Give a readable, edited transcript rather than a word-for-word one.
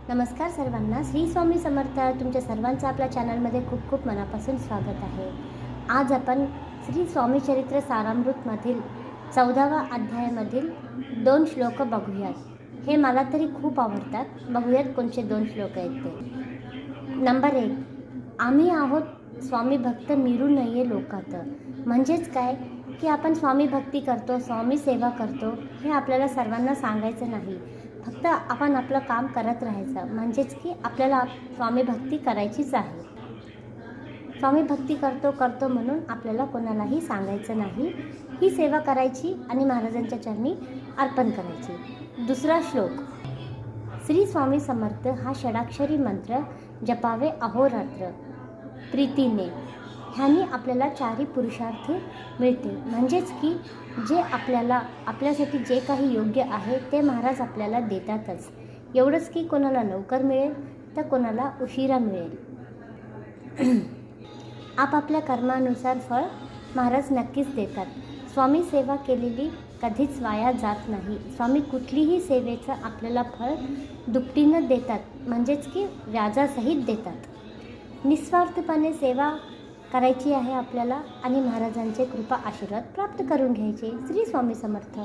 नमस्कार सर्वांना. श्री स्वामी समर्थ. तुमच्या सर्वांचं आपल्या चॅनलमध्ये खूप खूप मनापासून स्वागत आहे. आज आपण श्री स्वामी चरित्र सारामृतमधील 14व्या अध्यायामधील 2 श्लोक बघूयात. हे मला तरी खूप आवडतात. बघूयात कोणते 2 श्लोक आहेत ते. नंबर 1. आम्ही आहोत स्वामी भक्त मिरू नये लोकात. म्हणजेच काय की आपण स्वामी भक्ती करतो, स्वामी सेवा करतो हे आपल्याला सर्वांना सांगायचं नाही. फक्त आपण आपलं काम करत राहायचं. म्हणजेच की आपल्याला स्वामी भक्ती करायचीच आहे. स्वामी भक्ती करतो म्हणून आपल्याला कोणालाही सांगायचं नाही. ही सेवा करायची आणि महाराजांच्या चरणी अर्पण करायची. दुसरा श्लोक. श्री स्वामी समर्थ हा षडाक्षरी मंत्र जपावे अहोरात्र प्रीतीने. ह्यानी आपल्याला 4ही पुरुषार्थ मिळते. म्हणजेच की जे आपल्यासाठी जे काही योग्य आहे ते महाराज आपल्याला देतातच. एवढंच की कोणाला लवकर मिळेल तर कोणाला उशिरा मिळेल. आपापल्या कर्मानुसार फळ महाराज नक्कीच देतात. स्वामी सेवा केलेली कधीच वाया जात नाही. स्वामी कुठलीही सेवेचं आपल्याला फळ दुपटीनं देतात. म्हणजेच की व्याजासहित देतात. निस्वार्थपणे सेवा करायची आहे आपल्याला आणि महाराजांचे कृपा आशीर्वाद प्राप्त करून घ्यायचे. श्री स्वामी समर्थ.